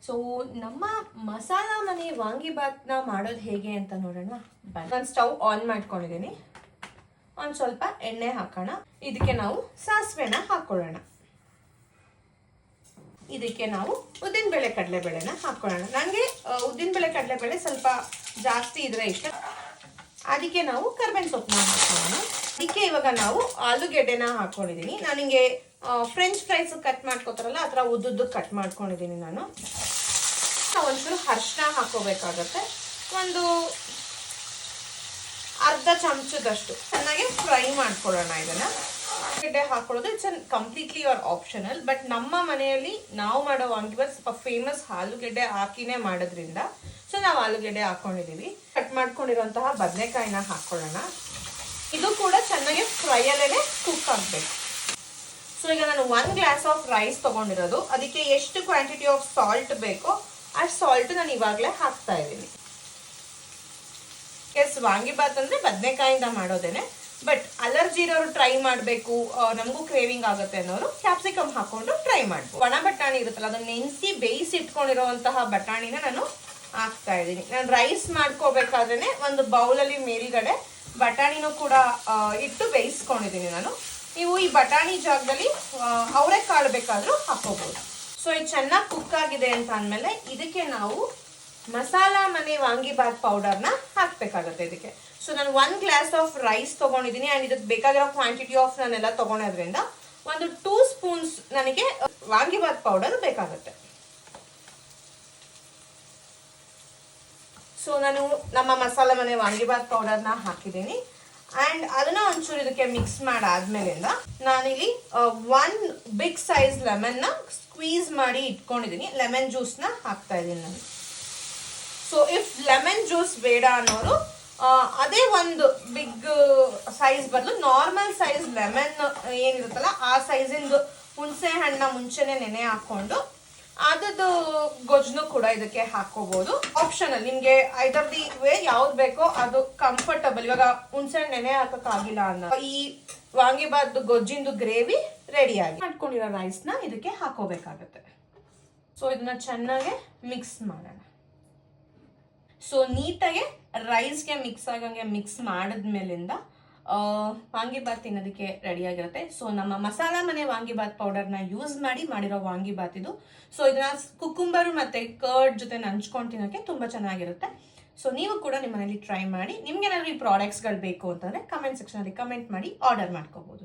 So ನಮ್ಮ ಮಸಾಲ ಮನೆ ವಾಂಗಿಬಾತ್ನ ಮಾಡೋದು ಹೇಗೆ ಅಂತ ನೋಡೋಣ. ನಾನು ಸ್ಟವ್ ಆನ್ ಮಾಡ್ಕೊಂಡಿದ್ದೀನಿ. ಒಂದು ಸ್ವಲ್ಪ ಎಣ್ಣೆ ಹಾಕೋಣ. ಇದಕ್ಕೆ ನಾವು ಸಾಸಿವೆನ ಹಾಕೊಳ್ಳೋಣ. ಇದಕ್ಕೆ ನಾವು ಉದ್ದಿನಬೇಳೆ ಕಡಲೆಬೇಳೆನ ಹಾಕೊಳ್ಳೋಣ. ನನಗೆ ಉದ್ದಿನಬೇಳೆ ಕಡಲೆಬೇಳೆ ಸ್ವಲ್ಪ ಜಾಸ್ತಿ ಇದ್ರೆ ಇಷ್ಟ. ಅದಕ್ಕೆ ನಾವು ಕರ್ಬೇವಿನ ಸೊಪ್ಪನ್ನ ಹಾಕೊಳ್ಳೋಣ. ಅದಕ್ಕೆ ಇವಾಗ ನಾವು ಆಲೂಗೆಡ್ಡೆನ ಹಾಕೊಂಡಿದ್ದೀನಿ. ನಾನು ಹಿಂಗೆ ಫ್ರೆಂಚ್ ಫ್ರೈಸ್ ಕಟ್ ಮಾಡ್ಕೋತಾರಲ್ಲ ಆ ಥರ ಉದ್ದುದ್ದು ಕಟ್ ಮಾಡ್ಕೊಂಡಿದ್ದೀನಿ ನಾನು. ಒಂಚೂರು ಅರಿಶಿನ ಹಾಕೋಬೇಕಾಗತ್ತೆ. ಒಂದು ಅರ್ಧ ಚಮಚದಷ್ಟು ಚೆನ್ನಾಗಿ ಫ್ರೈ ಮಾಡ್ಕೊಳ್ಳೋಣ. ಇದನ್ನ ಗೆಡ್ಡೆ ಹಾಕೊಳ್ಳೋದು it's completely your optional. But ನಮ್ಮ ಮನೆಯಲ್ಲಿ ನಾವು ಮಾಡೋ ವಾಂಗಿಬಾತ್ ಸ್ವಲ್ಪ ಫೇಮಸ್ ಆಲೂಗೆಡ್ಡೆ ಹಾಕಿನೇ ಮಾಡೋದ್ರಿಂದ ಸೊ ನಾವು ಆಲೂಗೆಡ್ಡೆ ಹಾಕೊಂಡಿದ್ದೀವಿ. ಕಟ್ ಮಾಡ್ಕೊಂಡಿರೋಂತಹ ಬದನೆಕಾಯಿನ ಹಾಕೊಳ್ಳೋಣ. ಇದು ಕೂಡ ಚೆನ್ನಾಗಿ ಫ್ರೈಯಲ್ಲೇ ಕುಕ್ ಆಗಬೇಕು. ಸೊ ಈಗ ನಾನು 1 ಗ್ಲಾಸ್ ಆಫ್ ರೈಸ್ ತೊಗೊಂಡಿರೋದು. ಅದಕ್ಕೆ ಎಷ್ಟು ಕ್ವಾಂಟಿಟಿ ಆಫ್ ಸಾಲ್ಟ್ ಬೇಕೋ ಅಷ್ಟು ಸಾಲ್ಟ್ ನಾನು ಇವಾಗಲೇ ಹಾಕ್ತಾ ಇದ್ದೀನಿ. ಎಸ್, ವಾಂಗಿಬಾತ್ ಅಂದರೆ ಬದನೆಕಾಯಿಂದ ಮಾಡೋದೇನೆ. ಬಟ್ ಅಲರ್ಜಿ ಇರೋರು ಟ್ರೈ ಮಾಡಬೇಕು, ನಮಗೂ ಕ್ರೇವಿಂಗ್ ಆಗುತ್ತೆ ಅನ್ನೋರು ಕ್ಯಾಪ್ಸಿಕಮ್ ಹಾಕೊಂಡು ಟ್ರೈ ಮಾಡ್ಬೋದು. ಒಣ ಬಟಾಣಿ ಇರುತ್ತಲ್ಲ, ಅದನ್ನ ನೆನೆಸಿ ಬೇಯಿಸಿ ಇಟ್ಕೊಂಡಿರೋಂತಹ ಬಟಾಣಿನ ನಾನು ಹಾಕ್ತಾ ಇದ್ದೀನಿ. ನಾನು ರೈಸ್ ಮಾಡ್ಕೋಬೇಕಾದ್ರೆ ಒಂದು ಬೌಲಲ್ಲಿ ಮೇಲ್ಗಡೆ ಬಟಾಣಿನೂ ಕೂಡ ಇಟ್ಟು ಬೇಯಿಸ್ಕೊಂಡಿದ್ದೀನಿ ನಾನು. ನೀವು ಈ ಬಟಾಣಿ ಜಾಗದಲ್ಲಿ ಅವರೆಕಾಳು ಬೇಕಾದರೂ ಹಾಕೋಬಹುದು. ಸೊ ಇದು ಚೆನ್ನಾಗಿ ಕುಕ್ ಆಗಿದೆ ಅಂತ ಅಂದಮೇಲೆ ಇದಕ್ಕೆ ನಾವು ಮಸಾಲ ಮನೆ ವಾಂಗಿಬಾತ್ ಪೌಡರ್ನ ಹಾಕಬೇಕಾಗುತ್ತೆ ಇದಕ್ಕೆ. ಸೊ ನಾನು 1 ಗ್ಲಾಸ್ ಆಫ್ ರೈಸ್ ತೊಗೊಂಡಿದ್ದೀನಿ. ಆ್ಯಂಡ್ ಇದಕ್ಕೆ ಬೇಕಾಗಿರೋ ಕ್ವಾಂಟಿಟಿ ಆಫ್ ನಾನೆಲ್ಲ ತೊಗೊಳೋದ್ರಿಂದ ಒಂದು 2 ಸ್ಪೂನ್ಸ್ ನನಗೆ ವಾಂಗಿಬಾತ್ ಪೌಡರ್ ಬೇಕಾಗುತ್ತೆ. ಸೊ ನಾನು ನಮ್ಮ ಮಸಾಲ ಮನೆ ವಾಂಗಿಬಾತ್ ಪೌಡರ್ನ ಹಾಕಿದ್ದೀನಿ. ಆ್ಯಂಡ್ ಅದನ್ನ ಒಂಚೂರು ಇದಕ್ಕೆ ಮಿಕ್ಸ್ ಮಾಡಾದ್ಮೇಲಿಂದ ನಾನಿಲ್ಲಿ 1 ಬಿಗ್ ಸೈಜ್ ಲೆಮನ್ನ ಸ್ಕ್ವೀಸ್ ಮಾಡಿ ಇಟ್ಕೊಂಡಿದ್ದೀನಿ. ಲೆಮನ್ ಜ್ಯೂಸ್ನ ಹಾಕ್ತಾ ಇದ್ದೀನಿ ನಾನು. ಸೊ ಇಫ್ ಲೆಮನ್ ಜ್ಯೂಸ್ ಬೇಡ ಅನ್ನೋರು ಅದೇ ಒಂದು ಬಿಗ್ ಸೈಜ್ ಬದಲು ನಾರ್ಮಲ್ ಸೈಜ್ ಲೆಮನ್ ಏನಿರುತ್ತಲ್ಲ ಆ ಸೈಜಿಂದು ಹುಣಸೆ ಹಣ್ಣನ್ನ ಮುಂಚೆನೆ ನೆನೆ ಹಾಕೊಂಡು ಅದದ್ದು ಗೊಜ್ಜನ್ನು ಕೂಡ ಇದಕ್ಕೆ ಹಾಕೋಬಹುದು. ಆಪ್ಷನಲ್, ನಿಮ್ಗೆ ಐದರ್ ದಿ ವೇ ಯಾವ್ದು ಬೇಕೋ ಅದು ಕಂಫರ್ಟಬಲ್. ಇವಾಗ ಹುಣಸೆ ಹಣ್ಣು ನೆನೆ ಹಾಕಕ್ಕಾಗಿಲ್ಲ ಅನ್ನೋ ಈ ವಾಂಗಿಬಾತ್ ಗೊಜ್ಜಿಂದು ಗ್ರೇವಿ ರೆಡಿಯಾಗಿ ಮಾಡ್ಕೊಂಡಿರೋ ರೈಸ್ನ ಇದಕ್ಕೆ ಹಾಕೋಬೇಕಾಗತ್ತೆ. ಸೊ ಇದನ್ನ ಚೆನ್ನಾಗಿ ಮಿಕ್ಸ್ ಮಾಡೋಣ. ಸೊ ನೀಟಾಗಿ ರೈಸ್ಗೆ ಮಿಕ್ಸ್ ಆಗಂಗೆ ಮಿಕ್ಸ್ ಮಾಡಿದ್ಮೇಲಿಂದ ವಾಂಗಿಬಾತ್ ತಿನ್ನೋದಕ್ಕೆ ರೆಡಿಯಾಗಿರುತ್ತೆ. ಸೊ ನಮ್ಮ ಮಸಾಲ ಮನೆ ವಾಂಗಿಬಾತ್ ಪೌಡರ್ನ ಯೂಸ್ ಮಾಡಿರೋ ವಾಂಗಿಬಾತ್ ಇದು. ಸೊ ಇದನ್ನ ಕುಕುಂಬರ್ ಮತ್ತೆ ಕರ್ಡ್ ಜೊತೆ ನಂಚ್ಕೊಂಡು ತಿನ್ನೋಕ್ಕೆ ತುಂಬ ಚೆನ್ನಾಗಿರುತ್ತೆ. ಸೊ ನೀವು ಕೂಡ ನಿಮ್ಮ ಮನೇಲಿ ಟ್ರೈ ಮಾಡಿ. ನಿಮ್ಗೆ ಏನಾದರೂ ಈ ಪ್ರಾಡಕ್ಟ್ಸ್ಗಳು ಬೇಕು ಅಂತಂದರೆ ಕಮೆಂಟ್ ಸೆಕ್ಷನಲ್ಲಿ ಕಮೆಂಟ್ ಮಾಡಿ ಆರ್ಡರ್ ಮಾಡ್ಕೋಬಹುದು.